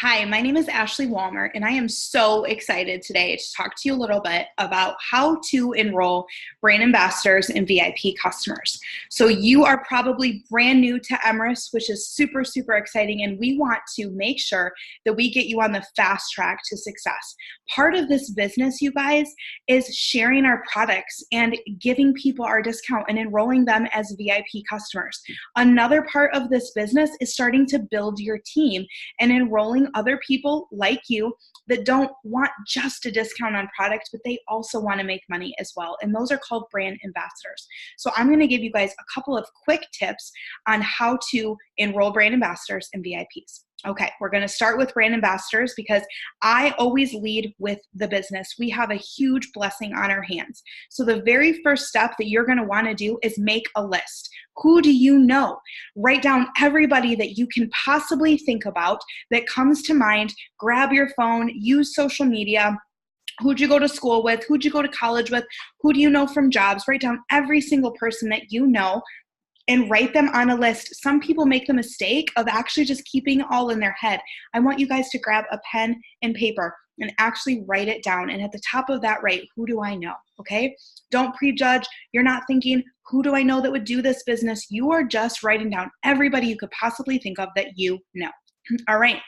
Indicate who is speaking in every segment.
Speaker 1: Hi, my name is Ashley Walmer, and I am so excited today to talk to you a little bit about how to enroll brand ambassadors and VIP customers. So you are probably brand new to Emrys, which is super, super exciting, and we want to make sure that we get you on the fast track to success. Part of this business, you guys, is sharing our products and giving people our discount and enrolling them as VIP customers. Another part of this business is starting to build your team and enrolling other people like you that don't want just a discount on product, but they also want to make money as well. And those are called brand ambassadors. So I'm going to give you guys a couple of quick tips on how to enroll brand ambassadors and VIPs. Okay, we're going to start with brand ambassadors because I always lead with the business. We have a huge blessing on our hands. So the very first step that you're going to want to do is make a list. Who do you know? Write down everybody that you can possibly think about that comes to mind. Grab your phone, use social media. Who'd you go to school with? Who'd you go to college with? Who do you know from jobs? Write down every single person that you know and write them on a list. Some people make the mistake of actually just keeping it all in their head. I want you guys to grab a pen and paper and actually write it down. And at the top of that, write, who do I know? Okay? Don't prejudge. You're not thinking, who do I know that would do this business? You are just writing down everybody you could possibly think of that you know. All right.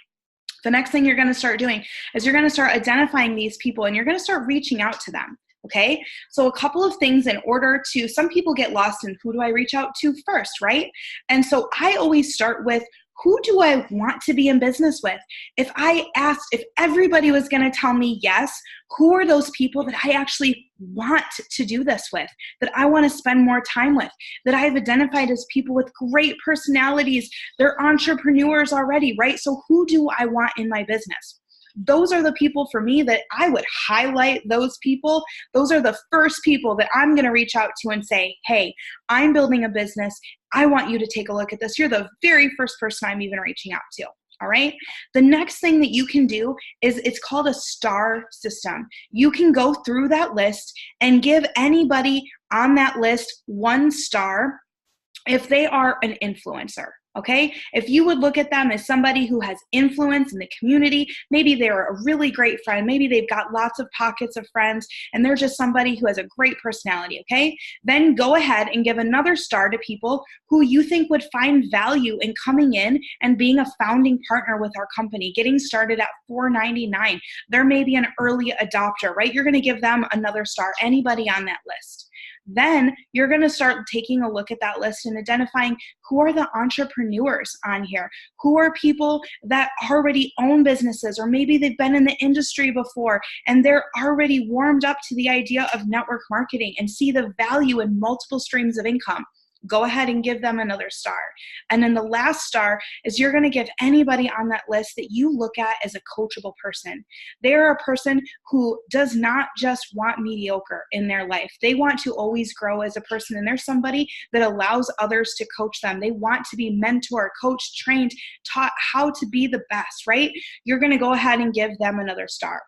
Speaker 1: The next thing you're going to start doing is you're going to start identifying these people and you're going to start reaching out to them. Okay, so a couple of things in order to, some people get lost in who do I reach out to first, right? And so I always start with, who do I want to be in business with? If I asked, if everybody was going to tell me yes, who are those people that I actually want to do this with, that I want to spend more time with, that I've identified as people with great personalities, they're entrepreneurs already, right? So who do I want in my business? Those are the people for me that I would highlight those people. Those are the first people that I'm going to reach out to and say, hey, I'm building a business. I want you to take a look at this. You're the very first person I'm even reaching out to. All right. The next thing that you can do is it's called a star system. You can go through that list and give anybody on that list 1 star if they are an influencer. Okay, if you would look at them as somebody who has influence in the community, maybe they're a really great friend, maybe they've got lots of pockets of friends, and they're just somebody who has a great personality, okay? Then go ahead and give another star to people who you think would find value in coming in and being a founding partner with our company, getting started at $4.99. There may be an early adopter, right? You're gonna give them another star, anybody on that list. Then you're going to start taking a look at that list and identifying who are the entrepreneurs on here, who are people that already own businesses, or maybe they've been in the industry before and they're already warmed up to the idea of network marketing and see the value in multiple streams of income. Go ahead and give them another star. And then the last star is you're going to give anybody on that list that you look at as a coachable person. They're a person who does not just want mediocre in their life. They want to always grow as a person, and they're somebody that allows others to coach them. They want to be mentored, coached, trained, taught how to be the best, right? You're going to go ahead and give them another star.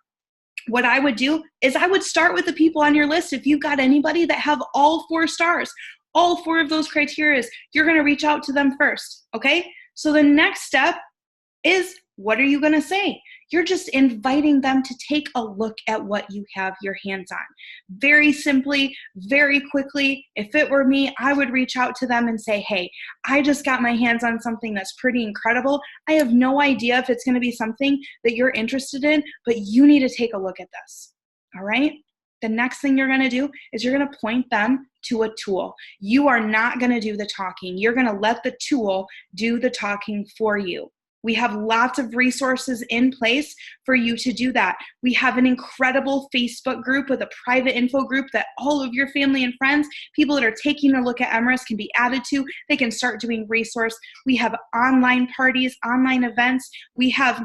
Speaker 1: What I would do is I would start with the people on your list. If you've got anybody that have all 4 stars, all 4 of those criteria, you're going to reach out to them first, okay? So the next step is, what are you going to say? You're just inviting them to take a look at what you have your hands on. Very simply, very quickly, if it were me, I would reach out to them and say, hey, I just got my hands on something that's pretty incredible. I have no idea if it's going to be something that you're interested in, but you need to take a look at this, all right? The next thing you're going to do is you're going to point them to a tool. You are not going to do the talking. You're going to let the tool do the talking for you. We have lots of resources in place for you to do that. We have an incredible Facebook group with a private info group that all of your family and friends, people that are taking a look at Emrys, can be added to. They can start doing resource. We have online parties, online events. We have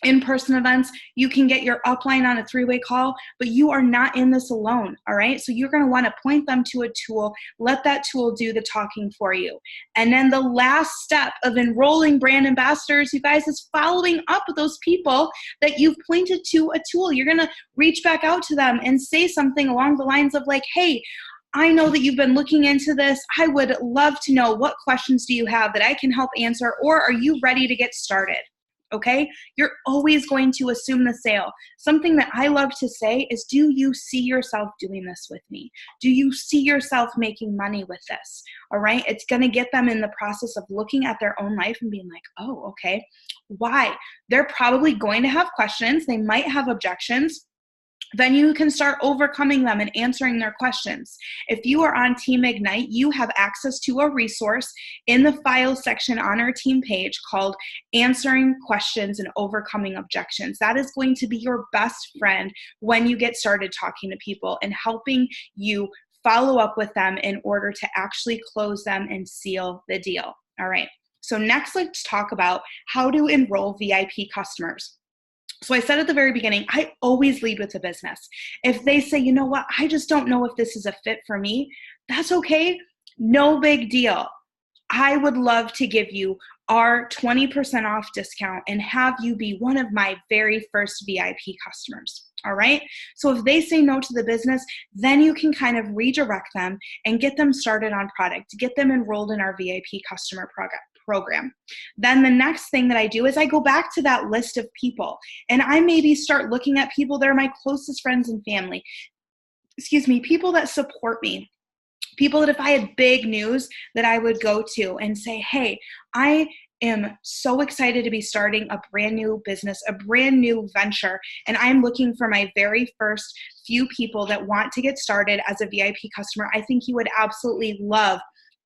Speaker 1: in-person events. You can get your upline on a 3-way call, but you are not in this alone, all right? So you're going to want to point them to a tool, let that tool do the talking for you. And then the last step of enrolling brand ambassadors, you guys, is following up with those people that you've pointed to a tool. You're going to reach back out to them and say something along the lines of like, hey, I know that you've been looking into this. I would love to know, what questions do you have that I can help answer, or are you ready to get started? okay? You're always going to assume the sale. Something that I love to say is, do you see yourself doing this with me? Do you see yourself making money with this? All right? It's going to get them in the process of looking at their own life and being like, oh, okay. Why? They're probably going to have questions. They might have objections. Then you can start overcoming them and answering their questions. If you are on Team Ignite, you have access to a resource in the files section on our team page called Answering Questions and Overcoming Objections. That is going to be your best friend when you get started talking to people and helping you follow up with them in order to actually close them and seal the deal. All right. So next, let's talk about how to enroll VIP customers. So I said at the very beginning, I always lead with the business. If they say, you know what, I just don't know if this is a fit for me, that's okay. No big deal. I would love to give you our 20% off discount and have you be one of my very first VIP customers. All right. So if they say no to the business, then you can kind of redirect them and get them started on product, get them enrolled in our VIP customer program. Then the next thing that I do is I go back to that list of people and I maybe start looking at people that are my closest friends and family. People that support me. People that if I had big news that I would go to and say, hey, I am so excited to be starting a brand new business, a brand new venture, and I'm looking for my very first few people that want to get started as a VIP customer. I think you would absolutely love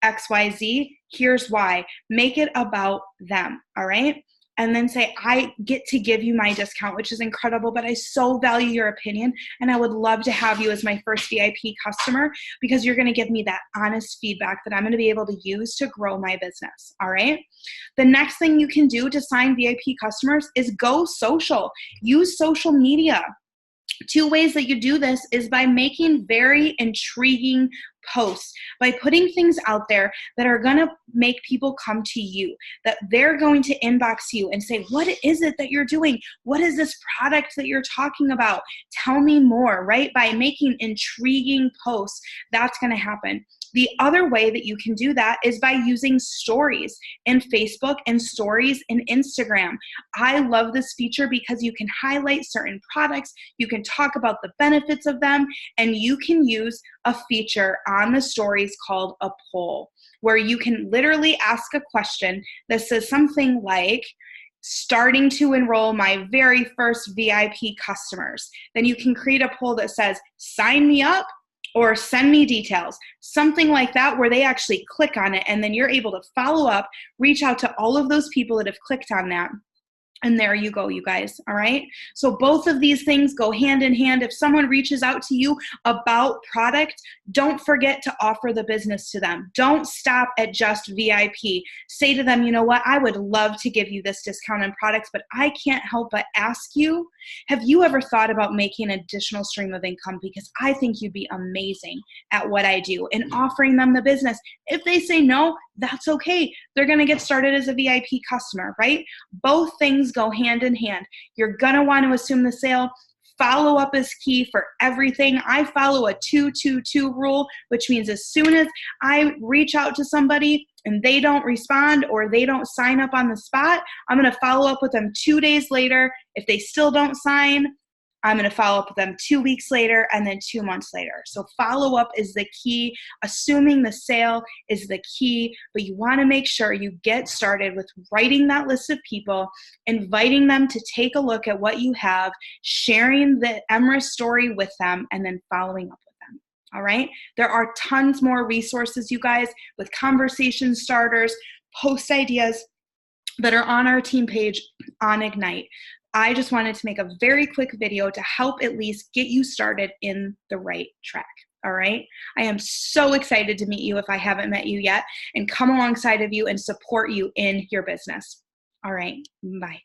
Speaker 1: XYZ. Here's why. Make it about them, all right? And then say, I get to give you my discount, which is incredible, but I so value your opinion, and I would love to have you as my first VIP customer because you're going to give me that honest feedback that I'm going to be able to use to grow my business, all right? The next thing you can do to sign VIP customers is go social. Use social media. Two ways that you do this is by making very intriguing posts, by putting things out there that are going to make people come to you, that they're going to inbox you and say, what is it that you're doing? What is this product that you're talking about? Tell me more, right? By making intriguing posts, that's going to happen. The other way that you can do that is by using stories in Facebook and stories in Instagram. I love this feature because you can highlight certain products, you can talk about the benefits of them, and you can use a feature on the stories called a poll, where you can literally ask a question that says something like, starting to enroll my very first VIP customers. Then you can create a poll that says, sign me up, or send me details, something like that, where they actually click on it, and then you're able to follow up, reach out to all of those people that have clicked on that. And there you go, you guys, all right? So both of these things go hand in hand. If someone reaches out to you about product, don't forget to offer the business to them. Don't stop at just VIP. Say to them, you know what, I would love to give you this discount on products, but I can't help but ask you, have you ever thought about making an additional stream of income? Because I think you'd be amazing at what I do, and offering them the business. If they say no, that's okay. They're going to get started as a VIP customer, right? Both things go hand in hand. You're going to want to assume the sale. Follow up is key for everything. I follow a 2-2-2 rule, which means as soon as I reach out to somebody and they don't respond or they don't sign up on the spot, I'm going to follow up with them 2 days later. If they still don't sign, I'm going to follow up with them 2 weeks later and then 2 months later. So follow up is the key. Assuming the sale is the key, but you want to make sure you get started with writing that list of people, inviting them to take a look at what you have, sharing the Emrys story with them, and then following up with them. All right. There are tons more resources, you guys, with conversation starters, post ideas that are on our team page on Ignite. I just wanted to make a very quick video to help at least get you started in the right track. All right. I am so excited to meet you if I haven't met you yet, and come alongside of you and support you in your business. All right. Bye.